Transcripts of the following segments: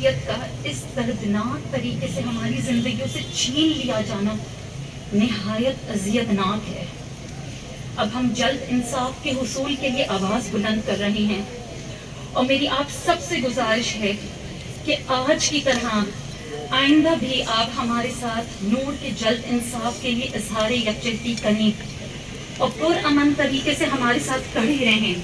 شخصیت کا اس دردناک طریقے سے ہماری زندگیوں سے چھین لیا جانا نہایت اذیتناک ہے۔ اب ہم جلد انصاف کے حصول کے لیے آواز بلند کر رہے ہیں، اور میری آپ سب سے گزارش ہے کہ آج کی طرح آئندہ بھی آپ ہمارے ساتھ نور کے جلد انصاف کے لیے اظہار یکجہتی کریں اور پرامن طریقے سے ہمارے ساتھ کھڑے رہیں،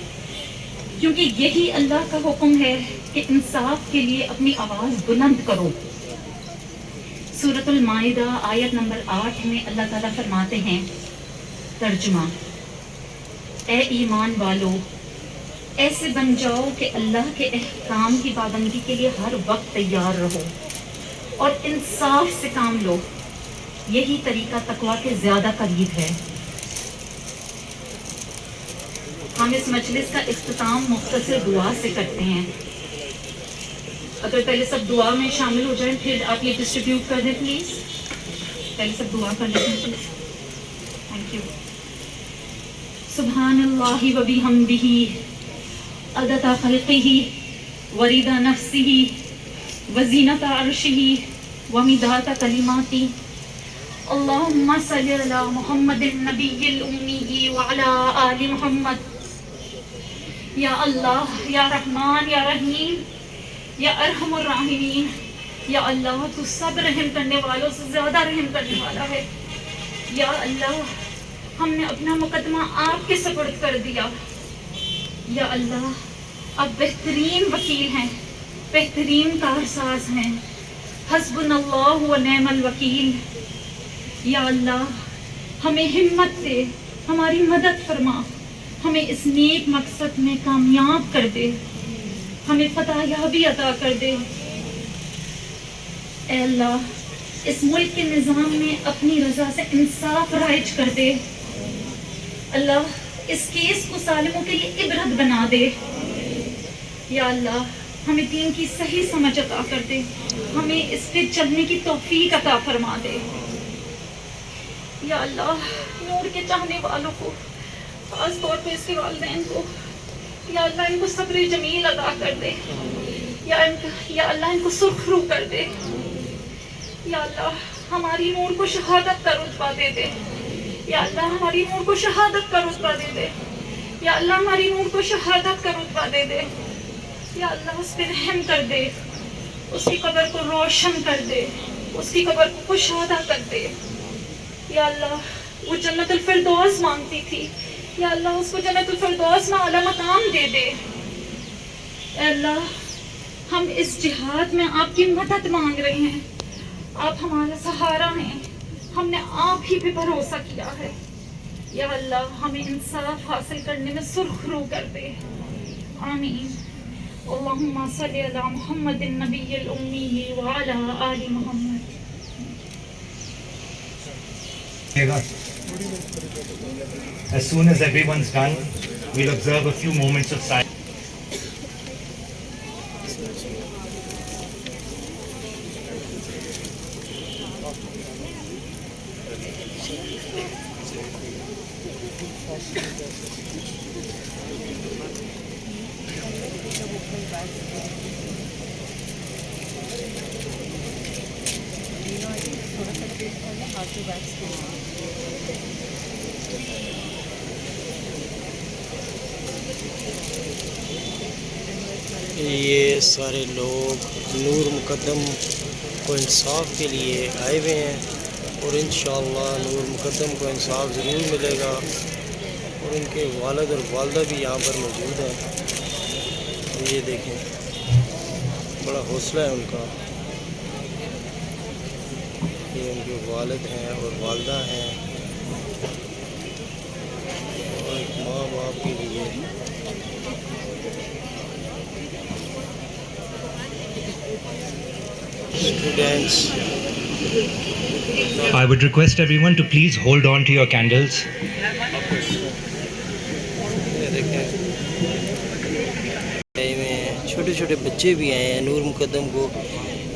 کیونکہ یہی اللہ کا حکم ہے کہ انصاف کے لیے اپنی آواز بلند کرو۔ سورۃ المائدہ آیت نمبر 8 میں اللہ تعالیٰ فرماتے ہیں، ترجمہ: اے ایمان والو، ایسے بن جاؤ کہ اللہ کے احکام کی پابندی کے لیے ہر وقت تیار رہو اور انصاف سے کام لو، یہی طریقہ تقویٰ کے زیادہ قریب ہے۔ ہم اس مجلس کا اختتام مختصر دعا سے کرتے ہیں۔ اگر پہلے سب دعا میں شامل ہو جائیں، پھر آپ یہ ڈسٹریبیوٹ کر دیں پلیز۔ پہلے سب دعا کر لیتے ہیں پلیز۔ Thank you. سبحان اللہ و بحمدہ عدد خلقہ ورضا نفسہ وزینۃ عرشہ ومداد کلماتہ۔ اللہم صلی علی محمد النبی الأمی وعلی آل محمد۔ یا اللہ، یا رحمان، یا رحیم، یا ارحم الراحمین، یا اللہ تو سب رحم کرنے والوں سے زیادہ رحم کرنے والا ہے۔ یا اللہ، ہم نے اپنا مقدمہ آپ کے سپرد کر دیا۔ یا اللہ، آپ بہترین وکیل ہیں، بہترین کارساز ہیں، حسبنا اللہ و نعم الوکیل۔ یا اللہ، ہمیں ہمت دے، ہماری مدد فرما، ہمیں اس نیک مقصد میں کامیاب کر دے، ہمیں فتح یابی عطا کر دے۔ اے اللہ، اس ملک کے نظام میں اپنی رضا سے انصاف رائج کر دے۔ اللہ، اس کیس کو ظالموں کے لیے عبرت بنا دے۔ یا اللہ، ہمیں دین کی صحیح سمجھ عطا کر دے، ہمیں اس پہ چلنے کی توفیق عطا فرما دے۔ یا اللہ، نور کے چاہنے والوں کو، خاص طور پہ اس کے والدین کو، یا اللہ ان کو صبر جمیل عطا کر دے۔ یا اللہ ان کو سرخ رو کر دے۔ یا اللہ، ہماری نور کو شہادت کا رتبہ دے دے۔ یا اللہ، ہماری نور کو شہادت کا رتبہ دے دے۔ یا اللہ، ہماری نور کو شہادت کا رتبہ دے دے۔ یا اللہ، اس پہ رحم کر دے، اس کی قبر کو روشن کر دے، اس کی قبر کو کشادہ کر دے۔ یا اللہ، وہ جنت الفردوس مانگتی تھی، یا اللہ اس کو جنت الفردوس میں اعلیٰ مقام دے دے۔ اے اللہ، ہم اس جہاد میں آپ کی مدد مانگ رہے ہیں، آپ ہمارا سہارا ہیں، ہم نے آپ ہی پہ بھروسہ کیا ہے۔ یا اللہ، ہمیں انصاف حاصل کرنے میں سرخ رو کر دے۔ آمین۔ اللہم صلی علی محمد النبی الأمی وعلی آل محمد۔ As soon as everyone's done, we'll observe a few moments of silence. یہ سارے لوگ نور مقدم کو انصاف کے لیے آئے ہوئے ہیں، اور انشاءاللہ نور مقدم کو انصاف ضرور ملے گا، اور ان کے والد اور والدہ بھی یہاں پر موجود ہیں۔ یہ دیکھیں، بڑا حوصلہ ہے ان کا۔ یہ ان کے والد ہیں اور والدہ ہیں، اور ایک ماں باپ کے لیے students. I would request everyone to please hold on to your candles. چھوٹے چھوٹے بچے بھی آئے ہیں نور مقدم کو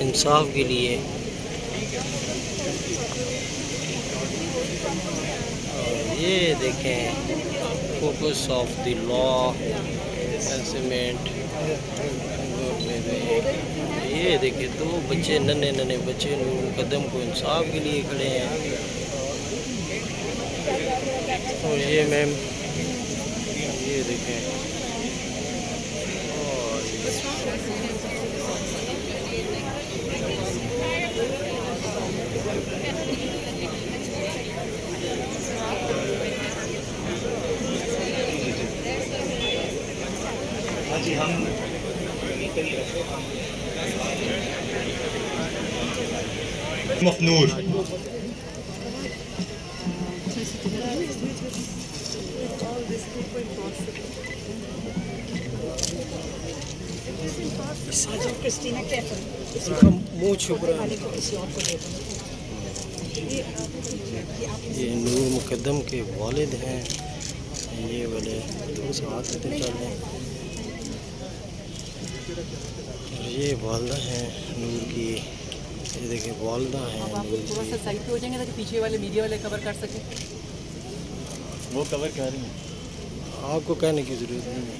انصاف کے لیے۔ اور یہ دیکھیں، focus of the law, cement یہ دیکھیں 2 بچے ننھے ننھے بچے نور مقدم کو انصاف کے لیے کھڑے ہیں. اور یہ میم یہ دیکھیں جی ہم of Noor. منہ چھپ رہا ہے. یہ نور مقدم کے والد ہیں. یہ والے تھوڑا سا ہاتھ سے چلیں. یہ والدہ ہیں نور کی. یہ دیکھیں والدہ ہیں. آپ تھوڑا سا سائڈ پہ ہو جائیں گے تاکہ پیچھے والے میڈیا والے کور کر سکیں. وہ کور کر رہی ہیں. آپ کو کہنے کی ضرورت نہیں ہے.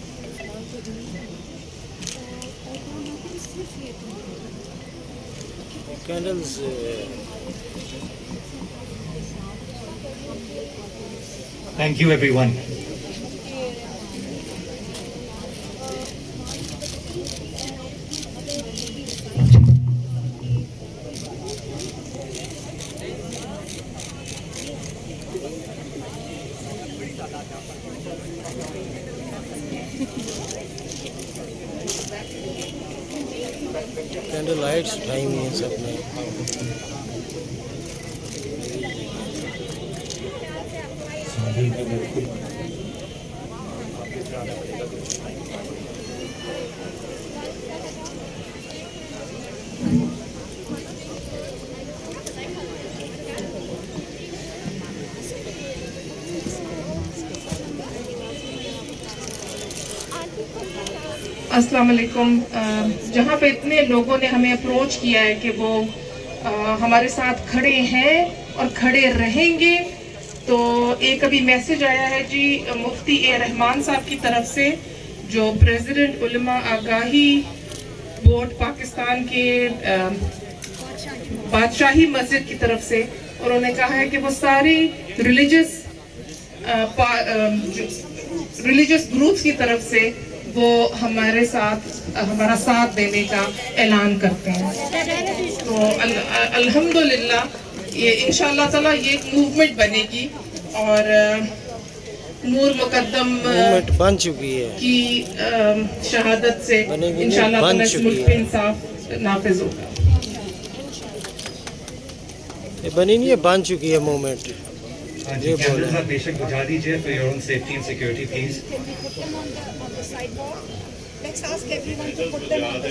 Candles Thank you everyone. Candle lights اٹھائی ہوئی ہیں سب نے. السلام علیکم. جہاں پہ اتنے لوگوں نے ہمیں اپروچ کیا ہے کہ وہ ہمارے ساتھ کھڑے ہیں اور کھڑے رہیں گے، تو ایک ابھی میسج آیا ہے جی مفتی اے رحمان صاحب کی طرف سے، جو پریزیڈنٹ علماء آگاہی بورڈ پاکستان کے بادشاہی مسجد کی طرف سے. اور انہوں نے کہا ہے کہ وہ ساری ریلیجس گروپس کی طرف سے وہ ہمارے ساتھ ہمارا ساتھ دینے کا اعلان کرتے ہیں. تو الحمدللہ یہ انشاءاللہ تعالیٰ یہ ایک موومنٹ بنے گی اور نور مقدم موومنٹ بن چکی ہے کی شہادت سے انشاءاللہ تعالیٰ اس ملک پہ انصاف نافذ ہوگا. یہ بنی نہیں ہے، بن چکی ہے موومنٹ. جی کینڈلز آپ بے شک بجھا دیجیے for your own safety and security please. Let's ask everyone to put them on the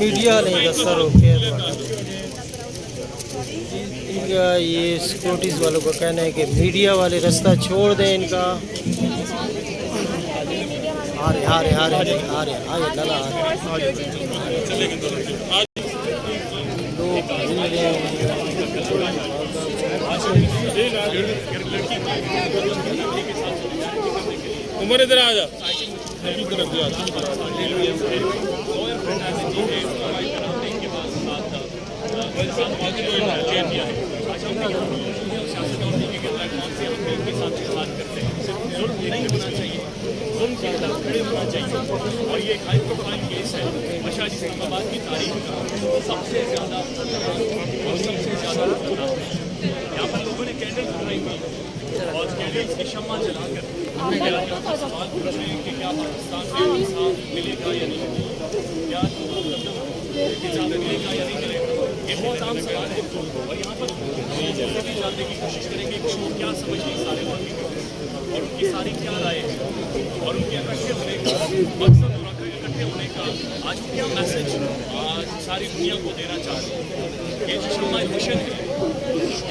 media نہیں سر اوکے. یہ سیکورٹیز والوں کا کہنا ہے کہ میڈیا والے رستہ چھوڑ دیں ان کا. آ رہے لالا عمر ادھر آ جا. اور یہ ایک ہائی پروفائل کیس ہے. مشاہد اسلام آباد کی تاریخ کا سب سے زیادہ یہاں پر لوگوں نے کینڈل جلائی ہوئی اور کینڈلس کی شمع جلا کر سوال پوچھ رہے ہیں کہ کیا پاکستان میں انصاف ملے گا یا نہیں ملے گا، کیا اجازت ملے گا یا نہیں ملے گا. یہ بہت عام سوال ہے اور یہاں پر بھی جاننے کی کوشش کریں گے کہ وہ کیا سمجھیں گے سارے واقعے اور ان کی ساری کیا رائے ہے اور ان کے اکٹھے ہونے کا مقصد اور اکٹھے ہونے کا آج کیا میسج آج ساری دنیا کو دینا چاہ رہے ہیں. یہ جو شمع مشن ہے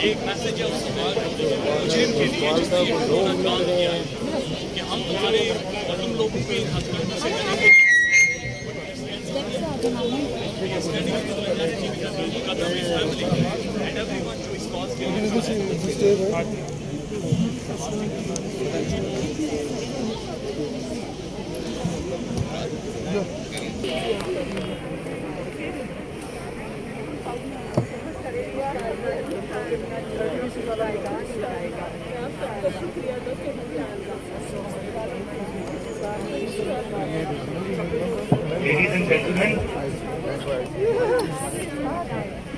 ایک میسج ہے اس کے لیے جس نے یہ پورا کام کیا ہے کہ ہم تمہارے اور تم لوگوں کے ہاتھ سے and everyone to his cause. Ladies and gentlemen,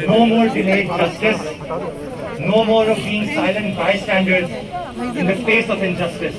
no more delayed justice, no more of being silent bystanders in the face of injustice,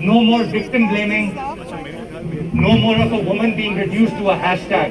No more victim blaming, no more of a woman being reduced to a hashtag.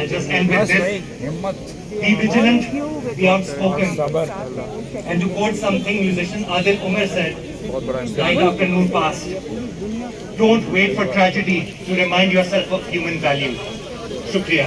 I just end with this. Be vigilant, be outspoken. And to quote something musician Adil Umar said right after Noor passed, don't wait for tragedy to remind yourself of human value. Shukriya.